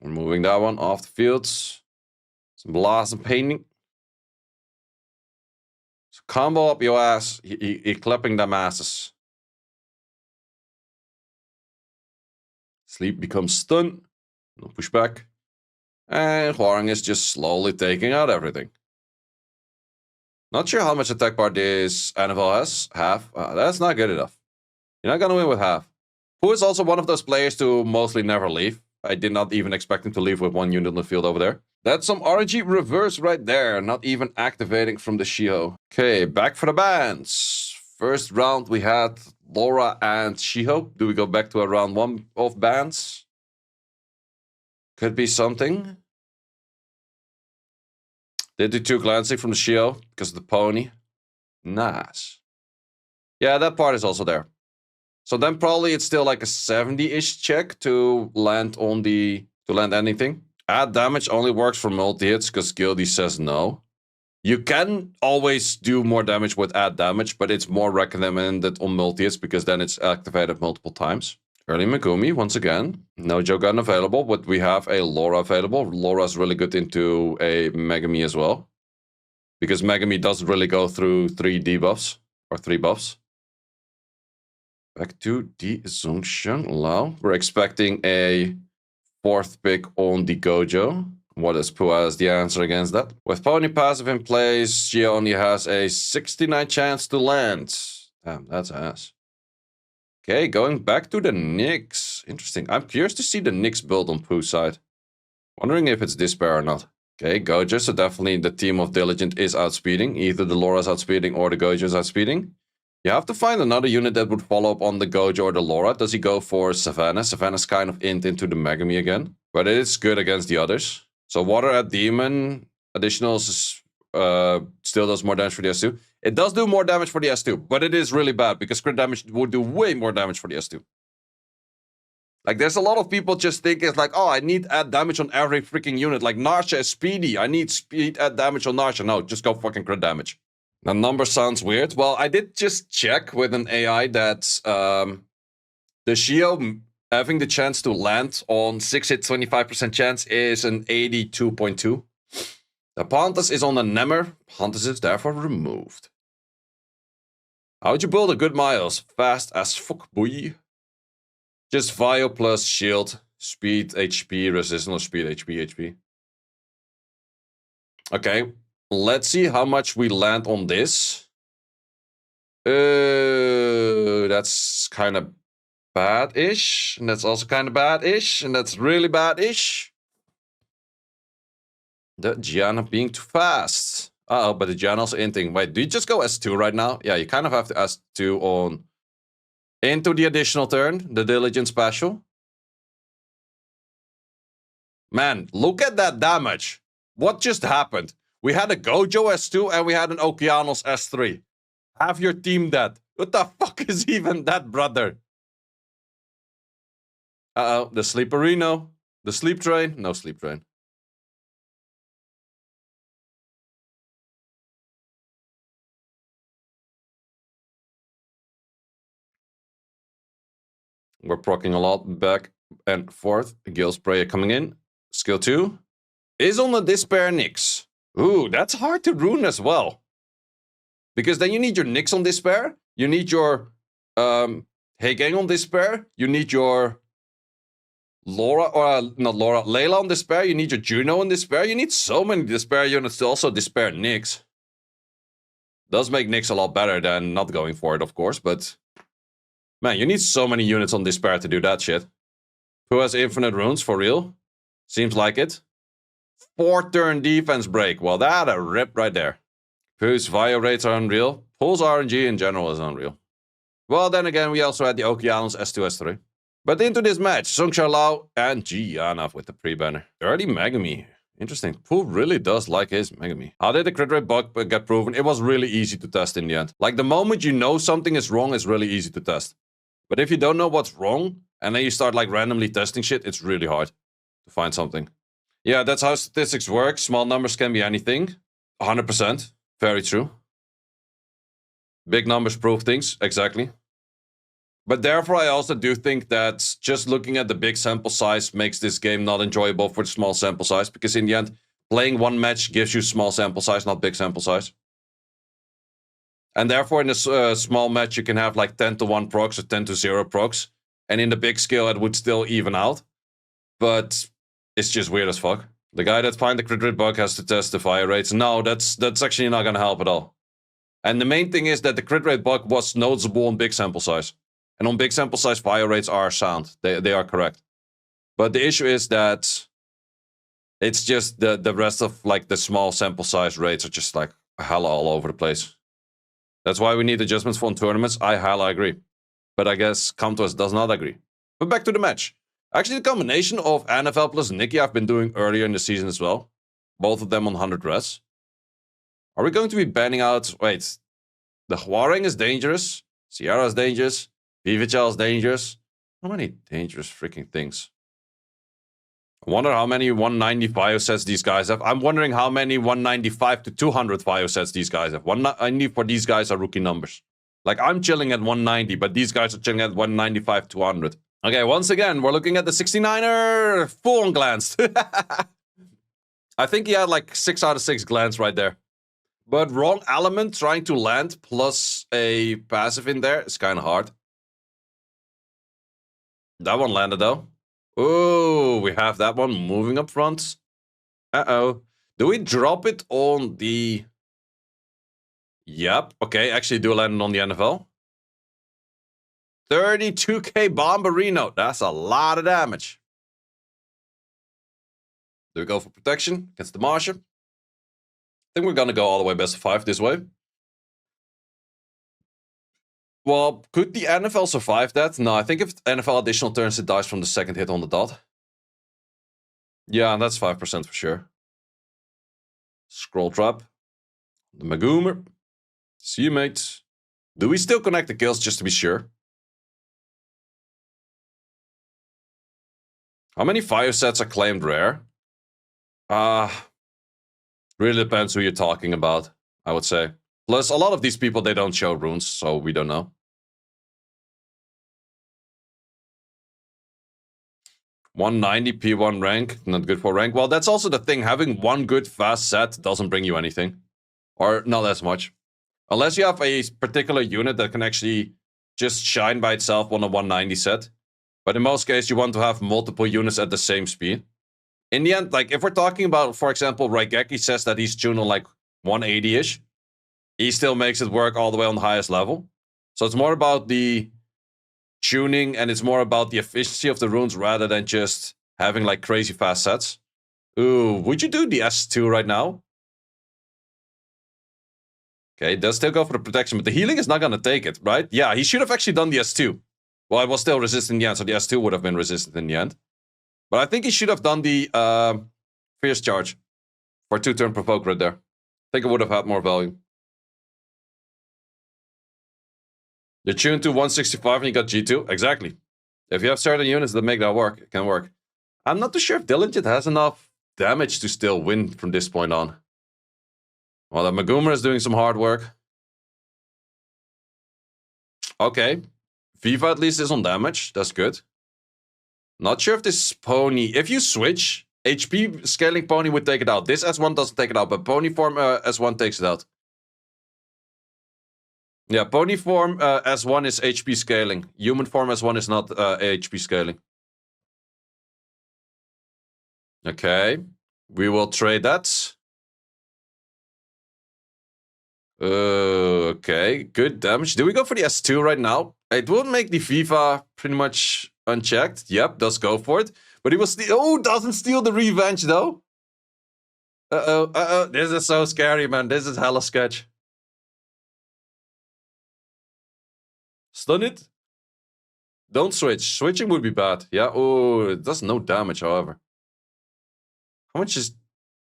Removing that one off the field. Some blast and painting. So combo up your ass. He clapping them asses. Sleep becomes stun. No pushback. And Hwarang is just slowly taking out everything. Not sure how much attack bar this NFL has. Half. That's not good enough. You're not gonna win with half. Who is also one of those players to mostly never leave. I did not even expect him to leave with 1 unit on the field over there. That's some RNG reverse right there. Not even activating from the Shiho. Okay, back for the bans. First round we had Laura and Shiho. Do we go back to a round 1 of bans? Could be something. Did do 2 glancing from the Shiho because of the pony. Nice. Yeah, that part is also there. So then probably it's still like a 70-ish check to land on the to land anything. Add damage only works for multi-hits because Gildy says no. You can always do more damage with add damage, but it's more recommended on multi-hits because then it's activated multiple times. Early Megumi once again. No Jogan available, but we have a Laura available. Laura's really good into a Megami as well. Because Megami doesn't really go through 3 debuffs or 3 buffs. Back to the Zhongshan Lao. We're expecting a 4th pick on the Gojo. What is Pua as the answer against that? With Pony passive in place, she only has a 69 chance to land. Damn, that's ass. Okay, going back to the Nyx. Interesting. I'm curious to see the Nyx build on Poo's side. Wondering if it's Despair or not. Okay, Gojo, so definitely the team of Diligent is outspeeding. Either the Laura's outspeeding or the Gojo is outspeeding. You have to find another unit that would follow up on the Gojo or the Laura. Does he go for Savannah? Savannah's kind of int into the Megami again. But it is good against the others. So Water at Demon. Additionals is, still does more damage for the S2. It does do more damage for the S2. But it is really bad because crit damage would do way more damage for the S2. Like there's a lot of people just think it's like, oh, I need add damage on every freaking unit. Like Narsha is speedy. I need speed add damage on Narsha. No, just go fucking crit damage. The number sounds weird. Well, I did just check with an AI that the Shio having the chance to land on 6 hit 25% chance is an 82.2. The Pantas is on a Nemmer. Pantas is therefore removed. How would you build a good Miles? Fast as fuck, boy. Just Vio plus shield, speed, HP, resistance, speed, HP. Okay. Let's see how much we land on this. That's kind of bad-ish. And that's also kind of bad-ish. And that's really bad-ish. The Gianna being too fast. Uh-oh, but the Gianna's inting. Wait, do you just go S2 right now? Yeah, you kind of have to S2 on... Into the additional turn. The Diligent special. Man, look at that damage. What just happened? We had a Gojo S2 and we had an Okeanos S3. Have your team dead. What the fuck is even that, brother? Uh-oh, the Sleeperino. The Sleep Train. No Sleep Train. We're proccing a lot back and forth. Gale Sprayer coming in. Skill 2. Is on the Despair Nyx. Ooh, that's hard to rune as well. Because then you need your Nyx on Despair. You need your Heigang on Despair. You need your Laura, or not Laura, Layla on Despair. You need your Juno on Despair. You need so many Despair units to also Despair Nyx. Does make Nyx a lot better than not going for it, of course, but... Man, you need so many units on Despair to do that shit. Who has infinite runes, for real? Seems like it. 4-turn defense break. Well, that a rip right there. Whose Vio rates are unreal. Pulse RNG in general is unreal. Well, then again, we also had the Okeanos S2, S3. But into this match, Zhongshan Lao and Gianna with the pre-banner. Early Megami. Interesting. Pooh really does like his Megami. How did the crit rate bug get proven? It was really easy to test in the end. Like, the moment you know something is wrong, it's really easy to test. But if you don't know what's wrong, and then you start, like, randomly testing shit, it's really hard to find something. Yeah, that's how statistics work. Small numbers can be anything. 100%. Very true. Big numbers prove things. Exactly. But therefore, I also do think that just looking at the big sample size makes this game not enjoyable for the small sample size. Because in the end, playing one match gives you small sample size, not big sample size. And therefore, in a small match, you can have like 10-1 procs or 10-0 procs. And in the big scale, it would still even out. But it's just weird as fuck. The guy that finds the crit rate bug has to test the fire rates. No, that's actually not going to help at all. And the main thing is that the crit rate bug was noticeable on big sample size. And on big sample size, fire rates are sound. They are correct. But the issue is that it's just the rest of like the small sample size rates are just like hella all over the place. That's why we need adjustments for tournaments. I hella agree. But I guess Comtos does not agree. But back to the match. Actually, the combination of NFL plus Nikki I've been doing earlier in the season as well. Both of them on 100 res. Are we going to be banning out... Wait. The Huareng is dangerous. Sierra is dangerous. Vivichel is dangerous. How many dangerous freaking things? I wonder how many 195 sets these guys have. I'm wondering how many 195 to 200 Fio sets these guys have. 190 for these guys are rookie numbers. Like, I'm chilling at 190, but these guys are chilling at 195 to 200. Okay, once again, we're looking at the 69er. Full-on glance. I think he had like 6 out of 6 glance right there. But wrong element trying to land plus a passive in there is kind of hard. That one landed though. Oh, we have that one moving up front. Uh-oh. Do we drop it on the... Yep. Okay, actually do land it on the NFL. 32k Bomberino. That's a lot of damage. Do we go for protection against the Marsha? I think we're going to go all the way best of 5 this way. Well, could the NFL survive that? No, I think if NFL additional turns, it dies from the second hit on the dot. Yeah, that's 5% for sure. Scroll trap. The Magoomer. See you, mate. Do we still connect the kills just to be sure? How many fire sets are claimed rare? Really depends who you're talking about, I would say. Plus, a lot of these people, they don't show runes, so we don't know. 190 P1 rank, not good for rank. Well, that's also the thing. Having one good fast set doesn't bring you anything. Or not as much. Unless you have a particular unit that can actually just shine by itself on a 190 set. But in most cases, you want to have multiple units at the same speed. In the end, like, if we're talking about, for example, Raigeki says that he's tuned on, like, 180-ish. He still makes it work all the way on the highest level. So it's more about the tuning, and it's more about the efficiency of the runes rather than just having, like, crazy fast sets. Ooh, would you do the S2 right now? Okay, does still go for the protection, but the healing is not going to take it, right? Yeah, he should have actually done the S2. Well, it was still resistant in the end, so the S2 would have been resistant in the end. But I think he should have done the Fierce Charge for 2-turn Provoke right there. I think it would have had more value. You're tuned to 165 and you got G2. Exactly. If you have certain units that make that work, it can work. I'm not too sure if Diligent has enough damage to still win from this point on. Well, the Magoomer is doing some hard work. Okay. Viva at least is on damage. That's good. Not sure if this pony... If you switch, HP scaling pony would take it out. This S1 doesn't take it out, but pony form S1 takes it out. Yeah, pony form S1 is HP scaling. Human form S1 is not HP scaling. Okay. We will trade that. Okay, good damage. Do we go for the S2 right now? It will make the Viva pretty much unchecked. Yep, does go for it. But he will steal... Oh, doesn't steal the revenge, though. Uh-oh. This is so scary, man. This is hella sketch. Stun it. Don't switch. Switching would be bad. Yeah, oh, it does no damage, however. How much is...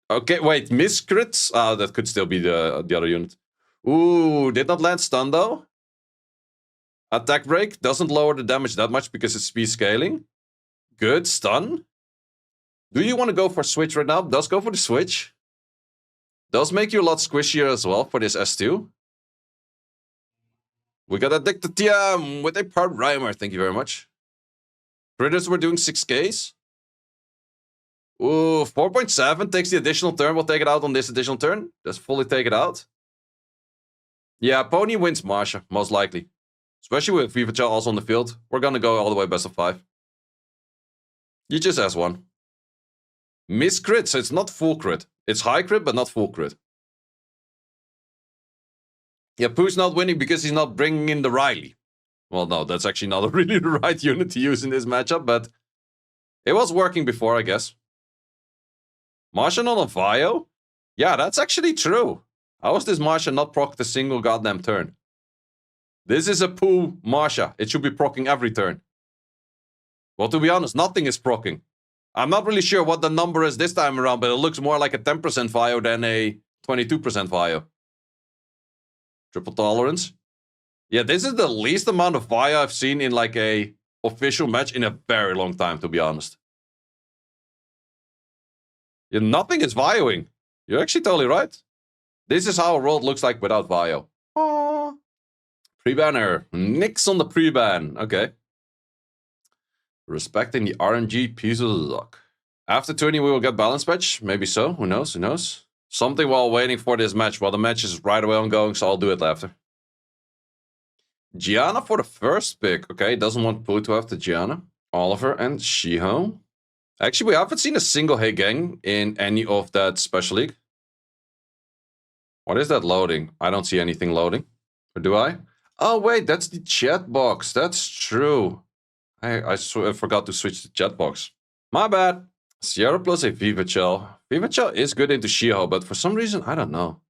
Okay, wait, miscrits? Ah, that could still be the other unit. Ooh, did not land stun, though. Attack break doesn't lower the damage that much because it's speed scaling. Good, stun. Do you want to go for switch right now? Does go for the switch. Does make you a lot squishier as well for this S2. We got Addicted TM with a part rhymer. Thank you very much. Critters were doing 6Ks. Ooh, 4.7 takes the additional turn. We'll take it out on this additional turn. Just fully take it out. Yeah, Pony wins Marsha, most likely. Especially with Vivichel also on the field. We're gonna go all the way best of 5. You just S1. Miss crit, so it's not full crit. It's high crit, but not full crit. Yeah, Pooh's not winning because he's not bringing in the Riley. Well, no, that's actually not really the right unit to use in this matchup, but it was working before, I guess. Martian on a Vio? Yeah, that's actually true. How is this Martian not procced a single goddamn turn? This is a Pooh Marsha. It should be procking every turn. Well, to be honest, nothing is procking. I'm not really sure what the number is this time around, but it looks more like a 10% Vio than a 22% Vio. Triple tolerance. Yeah, this is the least amount of Vio I've seen in like a official match in a very long time, to be honest. Yeah, nothing is Vioing. You're actually totally right. This is how a world looks like without Vio. Aww. Pre-banner. Nix on the pre-ban. Okay. Respecting the RNG piece of the luck. After 20, we will get balance patch. Maybe so. Who knows? Who knows? Something while waiting for this match. Well, the match is right away ongoing, so I'll do it after. Gianna for the first pick. Okay, doesn't want Pooh to have the Gianna. Oliver and Shiho. Actually, we haven't seen a single Hey Gang in any of that special league. What is that loading? I don't see anything loading. Or do I? Oh, wait, that's the chat box. That's true. I forgot to switch the chat box. My bad. Sierra plus a Vivachel. Vivachel is good into Shiho, but for some reason, I don't know.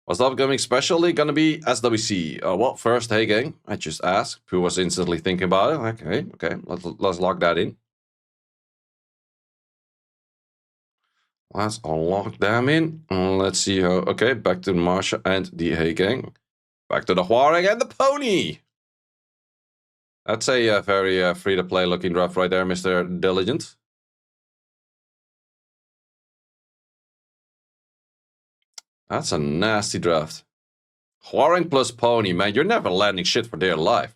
Was the upcoming special league gonna be SWC? Well, first, Hey Gang. I just asked. Pooh was instantly thinking about it. Okay. Let's lock that in. Let's unlock them in. Let's see how... Okay, back to Marsha and the Hey Gang. Back to the Huarang and the Pony. That's a very free-to-play looking draft right there, Mr. Diligent. That's a nasty draft. Huarang plus Pony, man. You're never landing shit for dear life.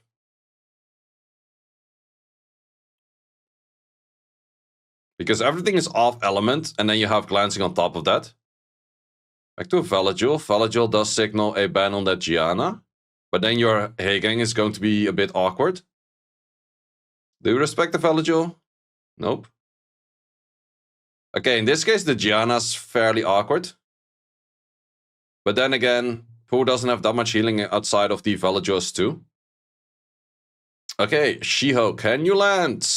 Because everything is off element, and then you have glancing on top of that. Back to Velajul. Velajul does signal a ban on that Gianna. But then your Hey Gang is going to be a bit awkward. Do you respect the Velajul? Nope. Okay, in this case, the Gianna's fairly awkward. But then again, Pooh doesn't have that much healing outside of the Velajus too. Okay, Shiho, can you land?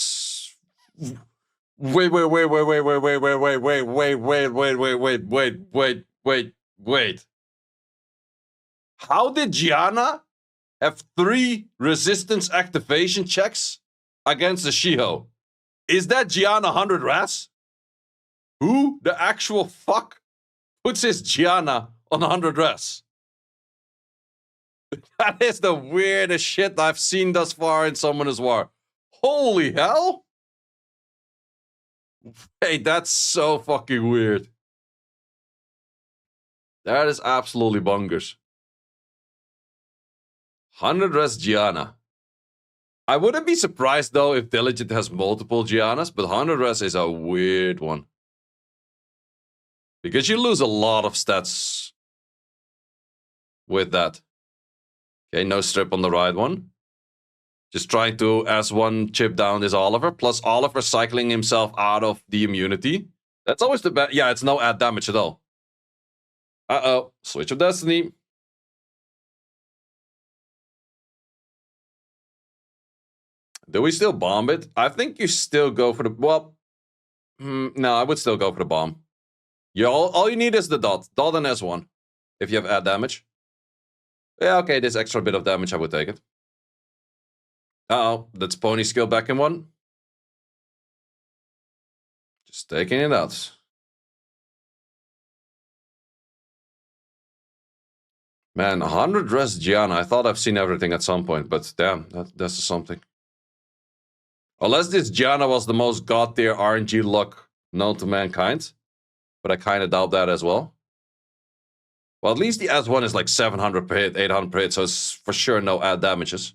Wait. How did Gianna have 3 resistance activation checks against the Shiho? Is that Gianna 100 Ras? Who the actual fuck puts his Gianna on 100 Ras? That is the weirdest shit I've seen thus far in Summoners War. Holy hell! Hey, that's so fucking weird. That is absolutely bonkers. 100 Res Gianna. I wouldn't be surprised though if Diligent has multiple Giannas, but 100 Res is a weird one. Because you lose a lot of stats with that. Okay, no strip on the right one. Just trying to S1 chip down this Oliver. Plus Oliver cycling himself out of the immunity. That's always the best. Yeah, it's no add damage at all. Uh-oh. Switch of Destiny. Do we still bomb it? I think you still go for the... Well, no, I would still go for the bomb. All you need is the dot. Dot and S1. If you have add damage. Yeah, okay, this extra bit of damage, I would take it. Uh-oh, that's Pony skill back in 1. Just taking it out. Man, 100 Res Gianna. I thought I've seen everything at some point, but damn, that's something. Unless this Gianna was the most god tier RNG luck known to mankind. But I kind of doubt that as well. Well, at least the S1 is like 700 per hit, 800 per hit, so it's for sure no add damages.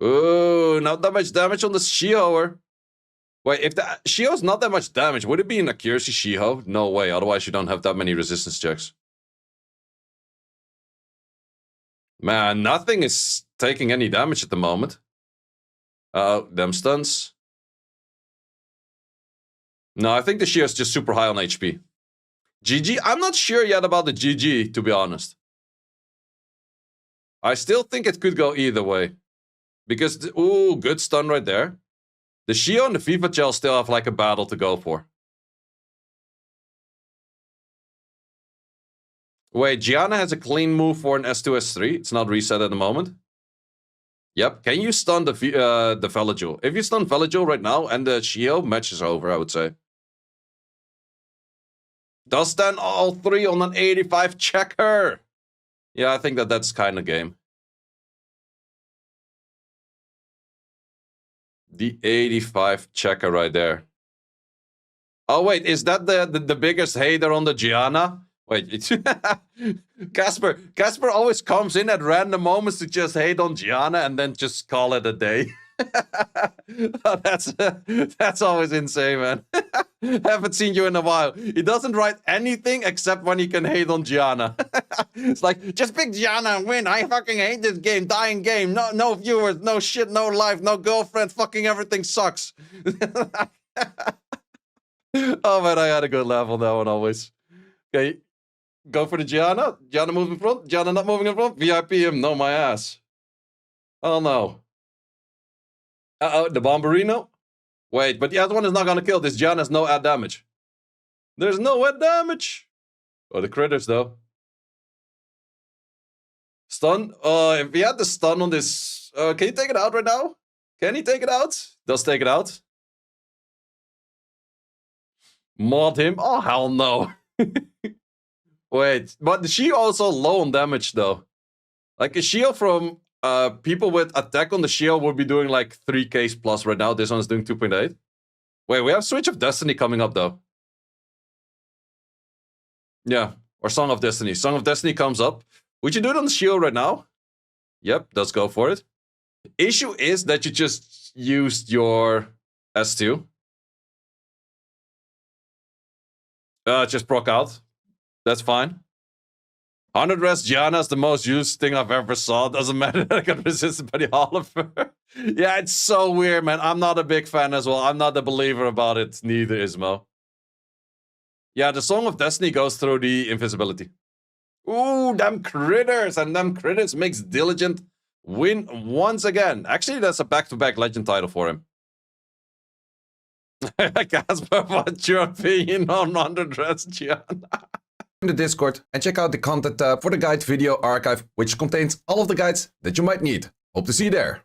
Ooh, not that much damage on the Shiho. Wait, if the Shiho's not that much damage, would it be an accuracy Shiho? No way, otherwise you don't have that many resistance checks. Man, nothing is taking any damage at the moment. Them stuns. No, I think the Shiho's just super high on HP. GG? I'm not sure yet about the GG, to be honest. I still think it could go either way. Because, ooh, good stun right there. The Shio and the FIFA Gel still have like a battle to go for. Wait, Gianna has a clean move for an S2, S3. It's not reset at the moment. Yep, can you stun the Veligil? If you stun Veligil right now and the Shio, match is over, I would say. Does then all three on an 85 checker? Yeah, I think that's kind of game. The 85 checker right there. Oh, wait, is that the biggest hater on the Gianna? Wait, Casper always comes in at random moments to just hate on Gianna and then just call it a day. Oh, that's always insane, man. Haven't seen you in a while. He doesn't write anything except when he can hate on Gianna. It's like, just pick Gianna and win. I fucking hate this game. Dying game. No viewers. No shit. No life. No girlfriend. Fucking everything sucks. Oh, man, I had a good laugh on that one always. Okay, go for the Gianna. Gianna moving in front. Gianna not moving in front. VIP him. No, my ass. Oh, no. Uh-oh, the Bomberino. Wait, but the other one is not gonna kill. This Gianna has no add damage. There's no add damage. Oh, the critters, though. Stun? If he had the stun on this... can you take it out right now? Can he take it out? Does take it out. Mod him? Oh, hell no. Wait, but is she also low on damage, though? Like, a shield from... people with attack on the shield would be doing like 3k plus right now. This one's doing 2.8. Wait, we have Switch of Destiny coming up though. Yeah, or Song of Destiny. Song of Destiny comes up. Would you do it on the shield right now? Yep, let's go for it. Issue is that you just used your S2. Just proc out. That's fine. 100 Rest Gianna is the most used thing I've ever saw. Doesn't matter that I got resisted by the Oliver. Yeah, it's so weird, man. I'm not a big fan as well. I'm not a believer about it. Neither is Mo. Yeah, the Song of Destiny goes through the invisibility. Ooh, them critters. And them critters makes Diligent win once again. Actually, that's a back-to-back legend title for him. Casper, what's your opinion on 100 Rest Gianna? In the Discord and check out the content tab for the guide video archive, which contains all of the guides that you might need. Hope to see you there.